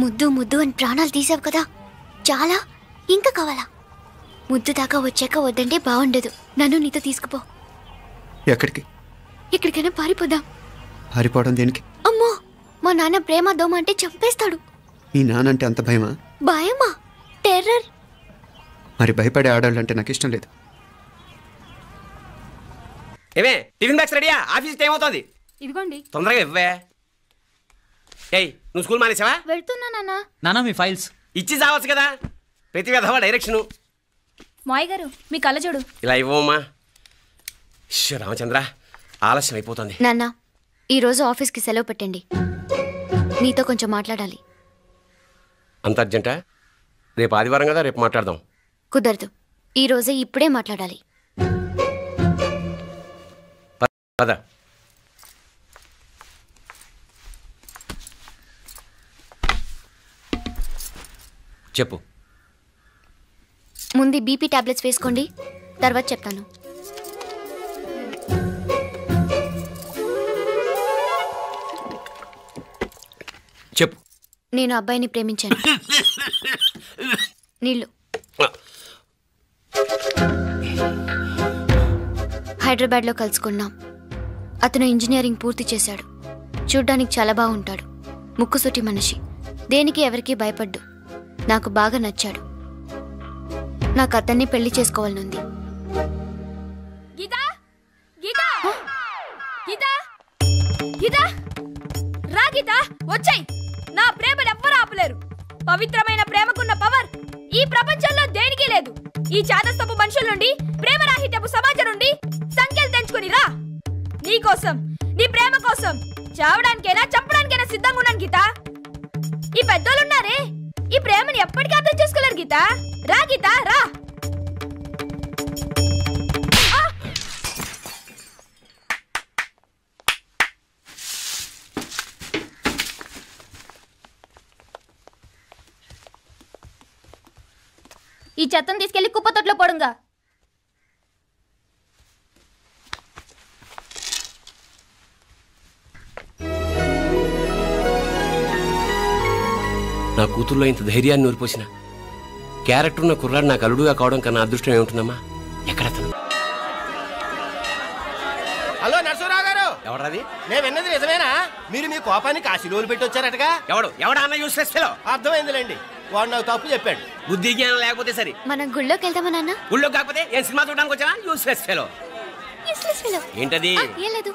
ముద్దు ముద్దు అని ప్రాణాలు తీసావు కదా, చాలా ఇంకా కావాలా? ముద్దు దాకా వచ్చాక వద్దంటే బాగుండదు. నన్ను నీతో తీసుకుపో. ఎక్కడికి? ఎక్కడికైనా పారిపోదాం. పారిపోవడం దేనికి? అమ్మో, మా నాన్న ప్రేమ దోమ అంటే చంపేస్తాడు. మీ నాన్న అంటే అంత భయమా? భయమా? టెర్రర్. మరి భయపడే ఆడాలంటే నాకు ఇష్టం లేదు. ఏమే టిఫిన్ బ్యాగ్స్ రెడీయా? ఆఫీస్ టైం అవుతుంది. ఇదిగోండి. తొందరగా ఇవ్వే. ఏయ్, నువ్వు స్కూల్ మానేసావా? వెళ్తున్నా నాన్న. నానా మీ ఫైల్స్ ఇచ్చి చావచ్చు కదా. ప్రతి విధవా డైరెక్షను. మాయ్ గారు మీ కళ్ళజోడు ఇలా ఇవ్వమ్మా. రామచంద్ర, ఆలస్యం అయిపోతుంది. నాన్న, ఈరోజు ఆఫీస్కి సెలవు పెట్టండి. నీతో కొంచెం మాట్లాడాలి. అంత అర్జెంటా? రేపు ఆదివారం కదా, రేపు మాట్లాడదాం. కుదరదు, ఈరోజే ఇప్పుడే మాట్లాడాలి. పద. చెప్పు. ముందు బీపీ టాబ్లెట్స్ వేసుకోండి, తర్వాత చెప్తాను. చెప్పు. నేను అబ్బాయిని ప్రేమించాను. నీళ్ళు. హైదరాబాద్లో కలుసుకున్నాం. అతను ఇంజనీరింగ్ పూర్తి చేశాడు. చూడ్డానికి చాలా బాగుంటాడు. ముక్కుసూటి మనిషి. దేనికి ఎవరికీ భయపడ్డు. నాకు బాగా నచ్చాడు. నాకు అతన్ని పెళ్లి చేసుకోవాలనుంది. నా ప్రేమను ఎవ్వరూ ఆపలేరు. పవిత్రమైన ప్రేమకున్న పవర్ ఈ ప్రపంచంలో దేనికి లేదు. ఈ చాదస్తపు మనుషుల నుండి, ప్రేమరాహిత్యపు సమాజం నుండి సంఖ్యలు తెంచుకుని రా. నీ కోసం, నీ ప్రేమ కోసం చావడానికైనా చంపడానికైనా సిద్ధంగా ఉన్నాను గీత. ఈ పెద్దోళ్ళున్నారే, ఈ ప్రేమని ఎప్పటికీ అర్థం చేసుకోలేరు గీత. రా గీత, రా. ఈ చెత్తను తీసుకెళ్లి కుప్పతొట్లో పోడుగా. నా కూతుర్లో ఇంత ధైర్యాన్ని నూరిపోసిన క్యారెక్టర్ ఉన్న కుర్రాడు నాకు అల్లుడుగా కావడం కన్నా అదృష్టం ఏముంటుందమ్మా? ఎక్కడతను? హలో నరసరావు గారు. ఎవడది? నేను విన్నది నిజమేనా? మీరు మీ కోపాన్ని కాశీలోలు పెట్టి వచ్చారటగా. ఎవడా అన్న యూస్లెస్ ఫెలో. అర్థమైందిలేండి, వాడు నాకు తప్పు చెప్పాడు. బుద్ధి జ్ఞానం లేకపోతే సరే. మనం గుళ్ళోకి వెళ్దామా నాన్న? గుళ్ళో కాకపోతే ఏం సినిమా చూడడానికి వచ్చావా? Useless fellow. ఏంటది? ఏం లేదు.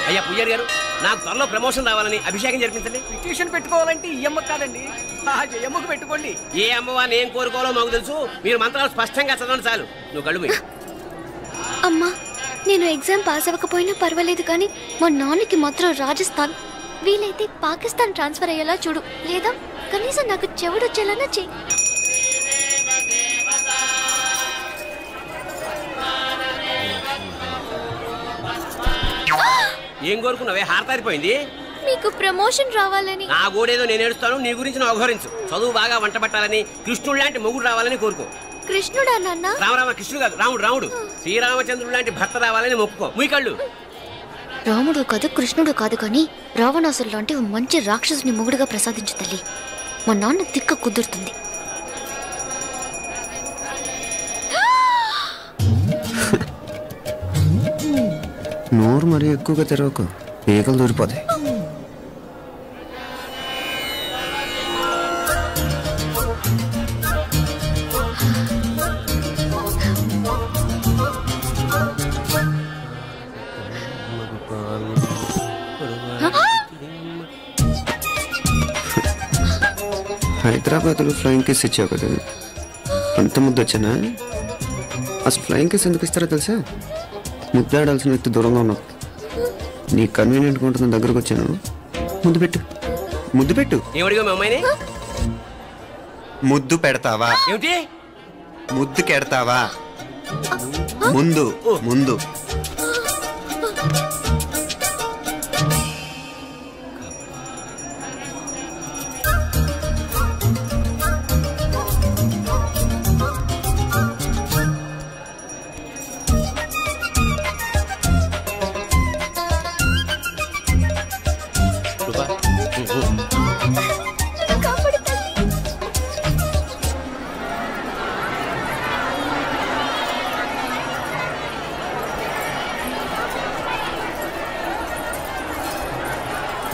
అయ్యా పుయ్యర్ గారు, నాకు త్వరలో ప్రమోషన్ రావాలని అభిషేకం జరిపించండి. పిటిషన్ పెట్టుకోవాలంటే ఈ అమ్మ కాదండి, ఆ జయమ్మకు పెట్టుకోండి. ఏ అమ్మవారిని ఏం కోరుకోవాలో మాకు తెలుసు. మీరు మంత్రాలు స్పష్టంగా చదవండి చాలు. నువ్వు కళ్ళు పోయి. అమ్మా, నేను ఎగ్జామ్ పాస్ అవ్వకపోయినా పర్వాలేదు, కానీ మా నాన్నకి మాత్రం రాజస్థాన్, వీలైతే పాకిస్తాన్ ట్రాన్స్ఫర్ అయ్యేలా చూడు. లేదా కనీసం నాకు చెవుడొచ్చేలానా చెయ్యి. ఏం కోరుకున్నావే? హారతారిపోయింది. మీకు ప్రమోషన్ రావాలని. నా గోడేదో నేను ఏడుస్తాను, నీ గురించి నువ్వు అఘోరించు. చదువు బాగా వంట పట్టాలని, కృష్ణుడు లాంటి మొగుడు రావాలని కోరుకో. కృష్ణుడా నాన్న? రామరామ, కృష్ణుడు కాదు, రాముడు. శ్రీరామచంద్రుడు లాంటి భర్త రావాలని మొక్కుకో. మీ కళ్ళు. రాముడు కాదు, కృష్ణుడు కాదు, కానీ రావణాసురు లాంటి మంచి రాక్షసుని మొగుడుగా ప్రసాదించు తల్లి. మా నాన్న తిక్క కుదురుతుంది. నోరు మరీ ఎక్కువగా తెరవకు, ఈగలు దూరిపోతాయి. హైదరాబాద్లో ఫ్లయింగ్ కేస్ ఇచ్చావు కదా, అంత ముద్దు వచ్చానా? అసలు ఫ్లయింగ్ కేస్ ఎందుకు ఇస్తారో తెలుసా? ముద్దాడాల్సిన వ్యక్తి దూరంగా ఉన్నావు. నీ కన్వీనియంట్గా ఉంటుంది, దగ్గరకు వచ్చాను. ముద్దు పెట్టు, ముద్దు పెట్టు. ఏమడిగా మీ అమ్మాయిని? ముద్దు పెడతావా? ఏమిటి? ముద్దు కెడతావా? ముందు ముందు.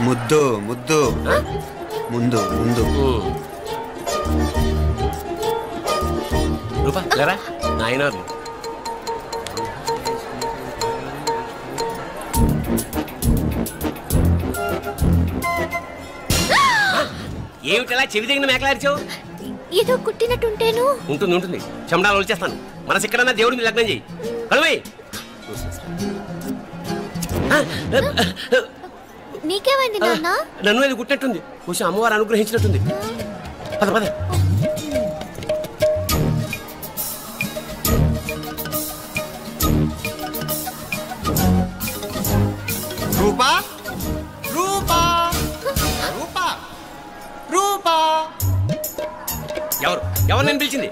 ముద్దు ముద్దు ముందు ముందు. రూపా లేరా నాయన. ఏమిటలా చెవి దగ్గర మేకలారిచావు? ఏదో కుట్టినట్టుంటేను. ఉంటుంది ఉంటుంది, చెమడాలు వచ్చేస్తాను. మనసు ఎక్కడన్నా దేవుడిని లగ్నం చేయి. కలువై నీకేమైంది నాన్న? నన్ను అది కుట్టినట్టుంది, కొంచెం అమ్మవారు అనుగ్రహించినట్టుంది. పద పద. రూపా రూపా రూపా రూపా. ఎవరు ఎవరు నేను పిలిచింది?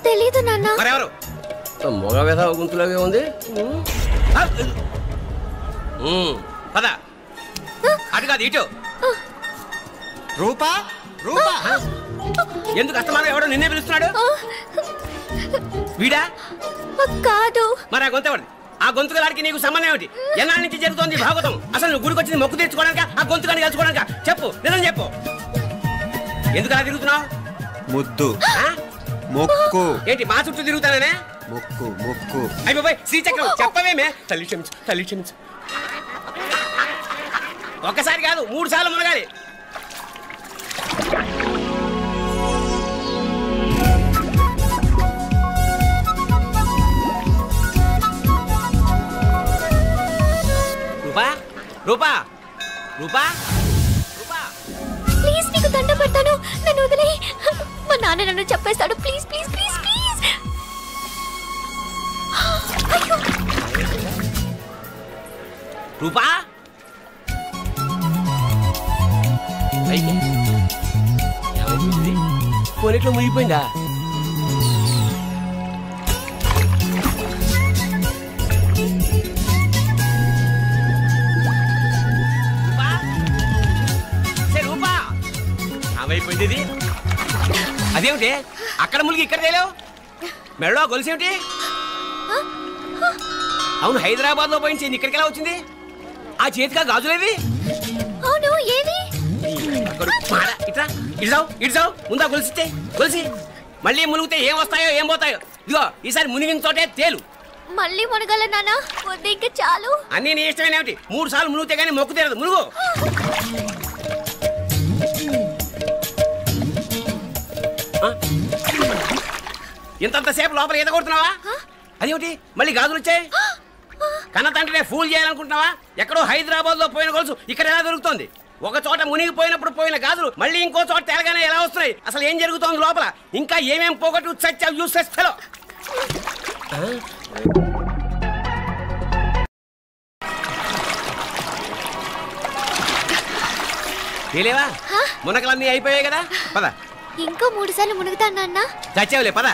తెలీదు నాన్న. మరెవరు? మగ వేధ గుంతులాగే ఉంది. పద. అటు కాదు ఇటు. రూపా రూపా. ఎందుకు అస్తమానం ఎవడో నిన్నే పిలుస్తున్నాడు? వీడా కాదు. మరి ఆ గొంతు ఎవడు? ఆ గొంతుగాడికి నీకు సంబంధం ఏమిటి? ఎన్నాళ్ళ నుంచి జరుగుతోంది భాగవతం? అసలు నువ్వు గుడికి వచ్చింది మొక్కు తీర్చుకోవడానిక, ఆ గొంతుగాడిని కలుసుకోవడానిక? చెప్పు, నిజం చెప్పు. ఎందుకు అలా తిరుగుతున్నావు? ముద్దు మొక్కు. ఏంటి మా చుట్టూ తిరుగుతానే? మొక్కు మొక్కు. అయిపోయి శ్రీచక్రం చెప్పవేమే? తల్లి క్షమించు, తల్లి క్షమించు. ఒక్కసారి కాదు 3 సార్లు మునగాలి. రూపా రూపా రూపా రూపా, ప్లీజ్ నీకు దండ పెడతాను, నన్ను వదిలేయ్. మా నాన్న నన్ను చెప్పేస్తాడు. Please please please please. అయ్యో రూపా. కొనిట్లో మునిగిపోయిందా? రూపా ఏమైపోయింది ఇది? అదేమిటి అక్కడ మునిగి ఇక్కడ తేలేవు? మెడలో గొలుసు ఏమిటి? అవును, హైదరాబాద్ లో పోయించింది, ఇక్కడికి ఎలా వచ్చింది? ఆ చేతిగా గాజులేవి? అవును, ఏది? ఇట్రా ఇడ్సావు ఇడ్సావు, ముందా గొలిసితే గొలిసి. మళ్ళీ మునిగితే ఏం వస్తాయో ఏం పోతాయో. ఇదిగో ఈసారి మునిగిన చోటే తేలు. మళ్ళీ మునగల నాన్న, వద్దు ఇంకా చాలు. అన్నీ నీ ఇష్టమైన ఏమిటి? 3 సార్లు మునిగితే గానీ మొక్కు తీరదు. మునుగు. ఇంతంతసేపు లోపల ఈత కొడుతున్నావా? అదేమిటి మళ్ళీ గాజులు వచ్చాయి? కన్న తండ్రినే ఫూల్ చేయాలనుకుంటున్నావా? ఎక్కడో హైదరాబాద్ లో పోయిన గొలుసు ఇక్కడ ఎలా దొరుకుతుంది? ఒక చోట మునిగిపోయినప్పుడు పోయిన గాజులు మళ్ళీ ఇంకో చోట తేలగానే ఎలా వస్తున్నాయి? అసలు ఏం జరుగుతోంది లోపల? ఇంకా ఏమేం పోగొట్టు చచ్చావు యూస్లెస్ ఫెలో. తెలియవా? మునకలన్నీ అయిపోయాయి కదా, పద. ఇంకో 3 సార్లు మునుగుతాను నాన్న. చచ్చావులే, పద.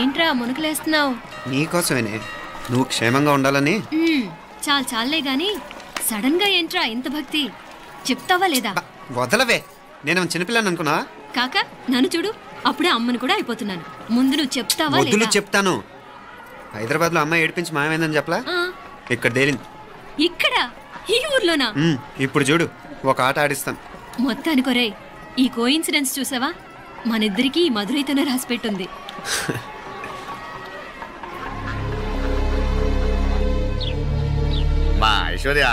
ఏంట్రా మునుకులేస్తున్నావు? నీకోసమేనే, నువ్వు క్షేమంగా ఉండాలని. చాలే గాని సడన్ గా ఏంట్రా ఇంత భక్తి? చెప్తావా లేదా? వదలవే, నేను చిన్నపిల్లని అనుకున్నా. కాక నన్ను చూడు, అప్పుడే అమ్మను కూడా అయిపోతున్నాను. ముందు నువ్వు చెప్తావా వద్దులు లేదా? చెప్తాను. హైదరాబాద్ లో అమ్మాయి ఏడిపించి మాయమైందని చెప్పలా? ఇక్కడ తేలింది. ఇక్కడ ఈ ఊర్లోనా? ఇప్పుడు చూడు, ఒక ఆట ఆడిస్తాను. మొత్తానికొరే ఈ కోయిన్సిడెన్స్ చూసావా? మనిద్దరికి మధురైతోనే రాసిపెట్టుంది. మా ఐశ్వర్య,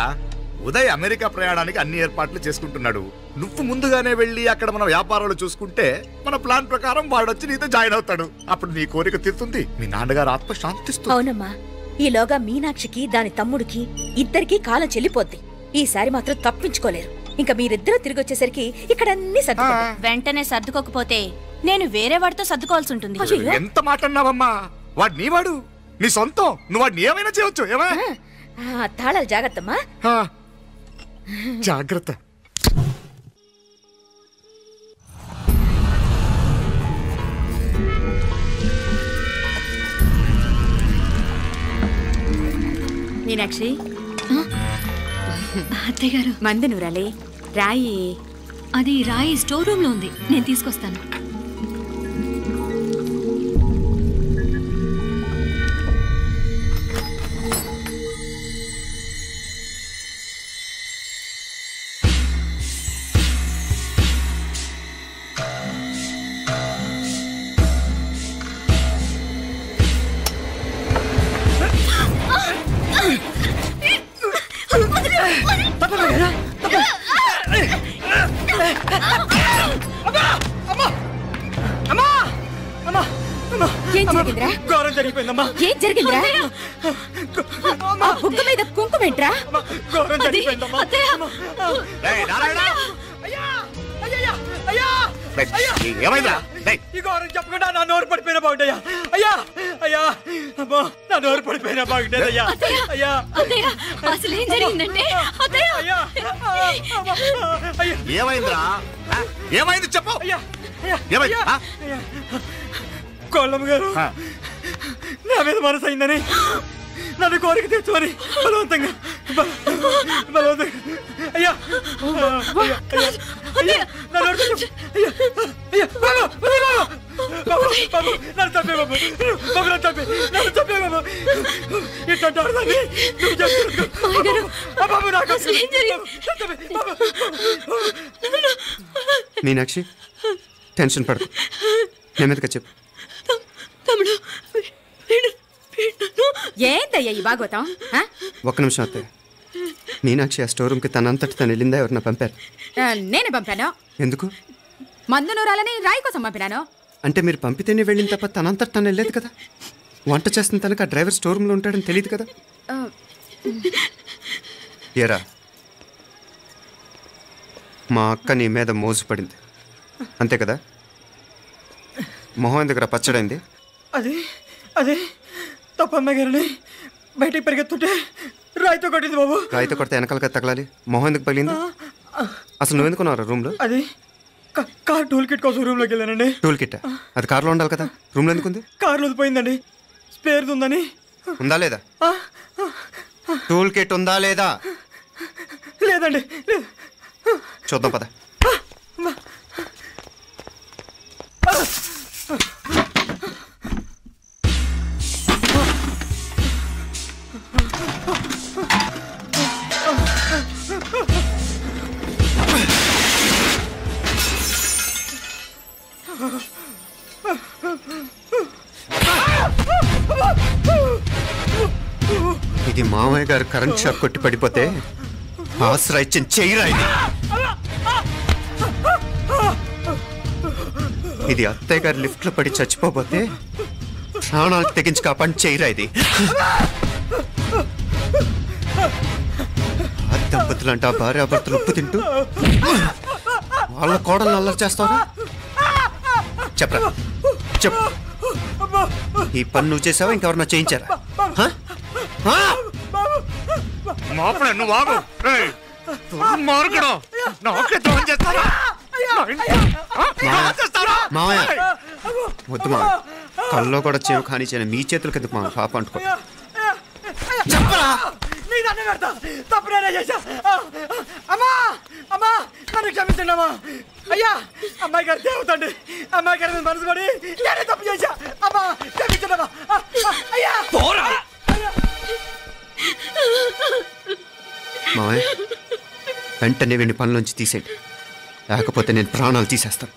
ఉదయ్ అమెరికా ప్రయాణానికి అన్ని ఏర్పాట్లు చేసుకుంటున్నాడు. నువ్వు ముందుగానే వెళ్ళి అక్కడ మన వ్యాపారాలు చూసుకుంటే మన ప్లాన్ ప్రకారం వాడు వచ్చి నీతో జాయిన్ అవుతాడు. అప్పుడు నీ కోరిక తీరుతుంది, మీ నాన్నగారు ఆత్మ శాంతిస్తుంది. అవునమ్మా, ఈలోగా మీనాక్షికి దాని తమ్ముడికి ఇద్దరికి కాలం చెల్లిపోద్ది. ఈసారి మాత్రం తప్పించుకోలేరు. ఇంకా మీరిద్దరూ తిరిగి వచ్చేసరికి ఇక్కడ అన్ని వెంటనే సర్దుకోకపోతే నేను వేరే వాడితో సర్దుకోవాల్సి ఉంటుంది. ఎంత మాట అన్నావమ్మా, వాడు నీ వాడు, నీ సొంతం, నువ్వు వాడిని ఏమైనా చేయవచ్చు. ఏమా తాళాలు జాగ్రత్తమ్మా. జాగ్రత్త. మీనాక్షి, అత్తయ్య గారు మందు నూరాలి. రాయి అది రాయి స్టోర్ రూమ్ లో ఉంది, నేను తీసుకొస్తాను. ఘోరం జరిగిపోయిందమ్మా. ఏం జరిగిందిరా? బుగ్గ మీద కుంకుమేంట్రా? ఘోరం జరిగిపోయిందమ్మా. ఈ ఘోరం చెప్పకుండా నా నోరు పడిపోయినా బాగుంటాయా? అయ్యా అయ్యా, అమ్మా నా నోరు పడిపోయినా బాగుంటేదయ్యా. అయ్యా అసలు ఏం జరిగిందంటే ఏమైందిరా? ఏమైంది చెప్పు. కోళ్ళమ్మ గారు నా మీద మనసు అయిందని నన్ను కోరిక తెచ్చుకొని బలవంతంగా అయ్యా నన్ను చంపే బాబు, నన్ను చంపే బాబు. ఇట్లాంటి ఆడదాన్ని బాబు నాకు మీనాక్షి టెన్షన్ పడకు, నెమ్మదిగా చెప్పు. ఏంటయ్యా ఈ భాగవతం? ఒక్క నిమిషం అత్తయ్య. మీనాక్షి ఆ స్టోర్ రూమ్కి తనంతటి తను వెళ్ళిందా, ఎవరిన పంపారు? నేనే పంపాను. ఎందుకు? మందు నూరాలని రాయి కోసం పంపినాను. అంటే మీరు పంపితేనే వెళ్ళింది తప్ప తనంతటి తను వెళ్ళలేదు కదా. వంట చేస్తున్న తనకు ఆ డ్రైవర్ స్టోర్ రూమ్లో ఉంటాడని తెలియదు కదా. ఏరా, మా అక్క నీ మీద మోజు పడింది అంతే కదా. మొహం దగ్గర పచ్చడైంది. అదే తప్పమ్మ గారిని బయటికి పరిగెత్తుంటే రాయితో కొట్టింది బాబు. రాయితో కొడితే వెనకాలగా తగలాలి, మొహం ఎందుకు పగిలింది? అసలు నువ్వు ఎందుకున్నావు రూమ్లో? అది కార్ టూల్ కిట్ కోసం రూమ్లోకి వెళ్ళానండి. టూల్ కిట్ అది కార్లో ఉండాలి కదా, రూమ్లో ఎందుకుంది? కార్లో పోయిందండి, స్పేర్ ఉందని. ఉందా లేదా? టూల్ కిట్ ఉందా లేదా? లేదండి. చూద్దాం పద. ఇది మామయ్య గారు కరెంట్ షాక్ కొట్టి పడిపోతే ఆసరా ఇచ్చిన చెయ్యిరా ఇది. ఇది అత్తయ్య గారు లిఫ్ట్ లో పడి చచ్చిపోతే ప్రాణాలకు తెగించి కాపాడి చెయ్యిరా ఇది. ఆ దంపతులు అంటే ఆ భార్యాభర్తలు ఉప్పు తింటూ వాళ్ళ కోడలు అల్లరి చేస్తారా? చెప్పరా చెప్పు. ఈ పని నువ్వు చేసావా, ఇంకెవరన్నా చేయించారా? మావయ్య వద్దు మా, కల్లో కూడా చేవు కానీ చేయను, మీ చేతులు కింద మా పాప అంటుకో. తప్పునే చేశా. అమ్మా అమ్మా నన్ను క్షమించండి అమ్మా. అయ్యా అమ్మాయి గారు దేవుతండి, అమ్మాయి గారి మనసు పడి నేనే తప్పు చేశా. అమ్మా క్షమించండి అమ్మా. అయ్యా మావయ్య వెంటనే వీడిని పనిలోంచి తీసేయండి, లేకపోతే నేను ప్రాణాలు తీసేస్తాను.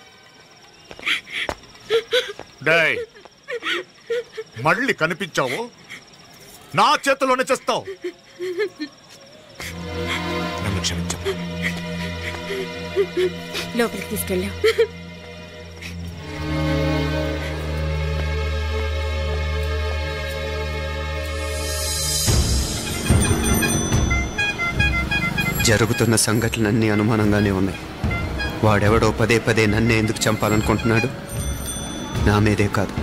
మళ్ళీ కనిపించావు నా చేతిలోనే చేస్తావు. నన్ను క్షమించమ్మా. లోపలికి తీసుకెళ్ళాం. జరుగుతున్న సంఘటనలన్నీ అనుమానంగానే ఉన్నాయి. వాడెవడో పదే పదే నన్నే ఎందుకు చంపాలనుకుంటున్నాడు? నా మీదే కాదు,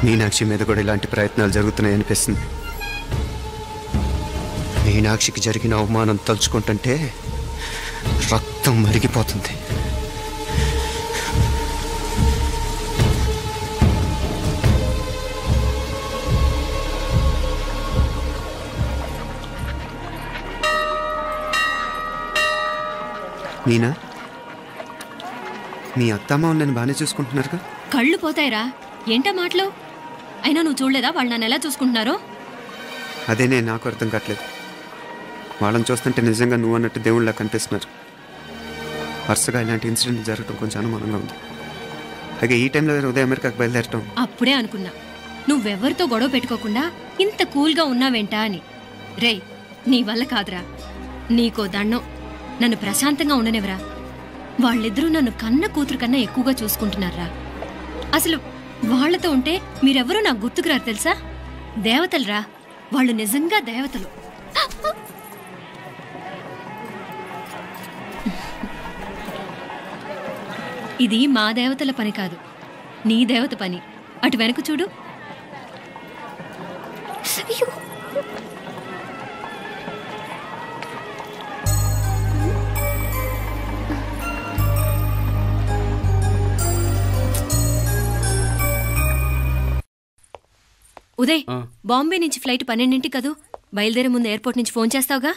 మీనాక్షి మీద కూడా ఇలాంటి ప్రయత్నాలు జరుగుతున్నాయి అనిపిస్తుంది. మీనాక్షికి జరిగిన అవమానం తలుచుకుంటుంటే రక్తం మరిగిపోతుంది. మీనా, మీ అత్తమ్మ నన్ను బాగానే చూసుకుంటున్నారుగా? కళ్ళు పోతాయిరా, ఏంటా మాటలు? అయినా నువ్వు చూడలేదా వాళ్ళు నన్ను ఎలా చూసుకుంటున్నారో? అదేనే నాకు అర్థం కావట్లేదు. వాళ్ళని చూస్తుంటే నిజంగా నువ్వు అన్నట్టు దేవుళ్ళ కనిపిస్తున్నారు. వరుసగా ఇలాంటి ఇన్సిడెంట్ జరగడం కొంచెం అనుమానంగా ఉంది. అలాగే ఈ టైంలో ఉదయం అమెరికాకు బయలుదేరటం. అప్పుడే అనుకున్నా నువ్వెవరితో గొడవ పెట్టుకోకుండా ఇంత కూల్గా ఉన్నావేంటా అని. రేయ్, నీ వల్ల కాదురా, నీకో దండం, నన్ను ప్రశాంతంగా ఉండనివరా. వాళ్ళిద్దరూ నన్ను కన్న కూతురు కన్నా ఎక్కువగా చూసుకుంటున్నారా. అసలు వాళ్లతో ఉంటే మీరెవరూ నాకు గుర్తుకురారు తెలుసా? దేవతలురా వాళ్ళు, నిజంగా దేవతలు. ఇది మా దేవతల పని కాదు, నీ దేవత పని. అటు వెనక చూడు. ఉదయ్, బాంబే నుంచి ఫ్లైట్ 12ంటికి కదూ? బయలుదేరే ముందు ఎయిర్పోర్ట్ నుంచి ఫోన్ చేస్తావుగా?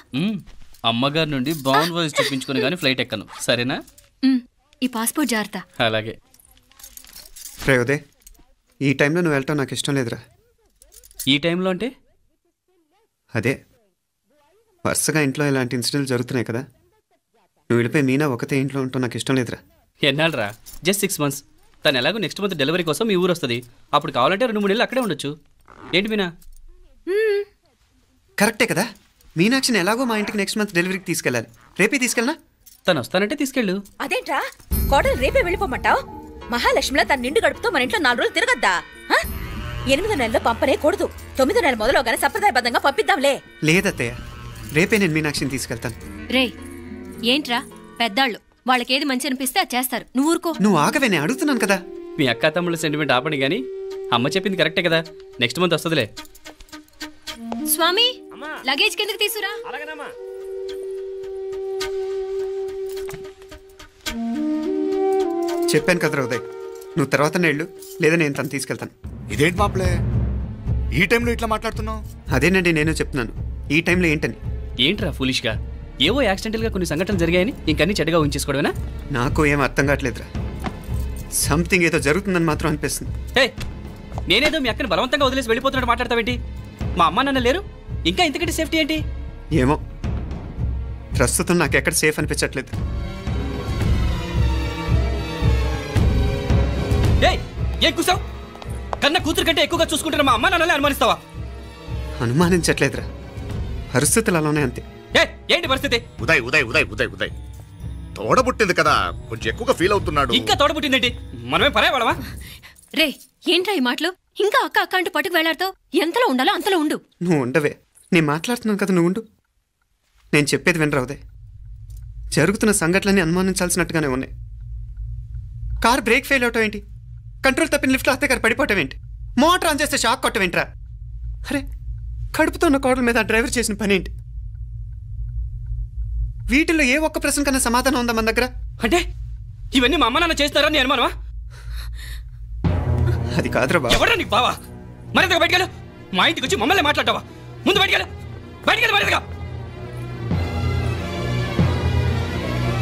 అమ్మగారి నుండి బాండ్ వాయిస్ చూపించుకుని కానీ ఫ్లైట్ ఎక్కను, సరేనా? ఈ పాస్పోర్ట్ జాగ్రత్త. అలాగే. రే ఉదయ్, ఈ టైంలో నువ్వు వెళ్ళటం నాకు ఇష్టం లేదురా. ఈ టైంలో అంటే? అదే వరుసగా ఇంట్లో ఇలాంటి ఇన్సిడెంట్లు జరుగుతున్నాయి కదా, నువ్వు వెళ్ళిపోయి మీనా ఒకతే ఇంట్లో ఉంటావు నాకు ఇష్టం లేదురా. ఎన్నాళ్ళరా? Just 6 months. తను ఎలాగో నెక్స్ట్ మంత్ డెలివరీ కోసం మీ ఊరు వస్తుంది. అప్పుడు కావాలంటే 2-3 నెలలు అక్కడే ఉండొచ్చు. ఏంటి మీనా? కరెక్టే కదా, మీనాక్షిని ఎలాగో మా ఇంటికి నెక్స్ట్ మంత్ డెలివరీకి తీసుకెళ్ళాలి. రేపే తీసుకెళ్ళనా? తను వస్తానంటే తీసుకెళ్ళు. అదేంట్రా కోడలు రేపే వెళ్ళిపోమంటావు? మహాలక్ష్మిలా తన నిండు గడుపుతో మన ఇంట్లో 4 రోజులు తిరగద్దా? 8వ నెలలో పంపనే కూడదు. 9వ నెల మొదలుగానే సంప్రదాయబద్ధంగా పంపిద్దాంలే. లేదత్తయ్య, రేపే నేను మీనాక్షిని తీసుకెళ్తాను. రే, ఏంట్రా పెద్దాళ్ళు, వాళ్ళకేది మంచి అనిపిస్తే అది చేస్తారు. నువ్వు ఊరుకో. నువ్వు ఆగవే, నేను అడుగుతున్నాను కదా. మీ అక్క తమ్ముళ్ళ సెంటిమెంట్ ఆపండి కానీ అమ్మ చెప్పింది కరెక్టే కదా, నెక్స్ట్ మంత్ వస్తుందిలే. స్వామి, లగేజ్ కిందకి తీసురా. చెప్పాను కదరా ఉదయ్, నువ్వు తర్వాత నేళ్ళు లేదా నేను తను తీసుకెళ్తాను. ఇదేంటి మాప్లే, ఈ టైంలో ఇట్లా మాట్లాడుతున్నావు? అదేనండి నేను చెప్తున్నాను, ఈ టైంలో ఏంటని. ఏంట్రా ఫులిష్గా? ఏవో యాక్సిడెంటల్గా కొన్ని సంఘటనలు జరిగాయని ఇంకన్నీ చెడ్డగా ఊహించేసుకోవడమేనా? నాకు ఏం అర్థం కావట్లేదురా, సంథింగ్ ఏదో జరుగుతుందని మాత్రం అనిపిస్తుంది. హే, నేనేదో మీ అక్కని బలవంతంగా వదిలేసి వెళ్ళిపోతున్నట్టు మాట్లాడతావేంటి? మా అమ్మ నాన్న లేరు, ఇంకా ఇంతకంటే సేఫ్టీ ఏంటి? ఏమో, ప్రస్తుతం నాకు ఎక్కడ సేఫ్ అనిపించట్లేదు. ఏం కూసావు? కన్న కూతురు కంటే ఎక్కువగా చూసుకుంటున్న మా అమ్మ నాన్నలే అనుమానిస్తావా? అనుమానించట్లేదురా, పరిస్థితులు అలానే అంతే. ఏంటి పరిస్థితి? ఉదయ్ ఉదయ్ ఉదయ్ ఉదయ్ ఉదయ్ తోడబుట్టింది కదా, కొంచెం ఎక్కువగా ఫీల్ అవుతున్నాడు. ఇంకా తోడబుట్టిందేంటి? మనమే పరాయవాడవా? రే, ఏంట్రా ఈ మాటలు? ఇంకా అక్క అక్క అంటూ పట్టుకు వెళ్లాడుతావు. ఎంతలో ఉండాలో అంతలో ఉండు. నువ్వు ఉండవే, నేను మాట్లాడుతున్నాను కదా, నువ్వు ఉండు. నేను చెప్పేది వినరా ఉదయ్, జరుగుతున్న సంఘటనలన్నీ అనుమానించాల్సినట్టుగానే ఉన్నాయి. కార్ బ్రేక్ ఫెయిల్ అవటం ఏంటి? కంట్రోల్ తప్పిన లిఫ్ట్లో అత్తే గారు పడిపోవటం ఏంటి? మోటార్ ఆన్ చేస్తే షాక్ కొట్టం ఏంట్రా? అరే, కడుపుతో ఉన్న కోడల మీద ఆ డ్రైవర్ చేసిన పని ఏంటి? వీటిల్లో ఏ ఒక్క ప్రశ్న కన్నా సమాధానం ఉందా మన దగ్గర? అంటే ఇవన్నీ మా అమ్మ నాన్న చేస్తారా నీ అనుమానమా? అది కాదురా బాబా. ఎవరా నీకు బావా? మరింతగా బయటకెళ్ళు. మా ఇంటికి వచ్చి మమ్మల్ని మాట్లాడతావా? ముందు బయటకెళ్ళు, బయటకెళ్ళు మరింతగా.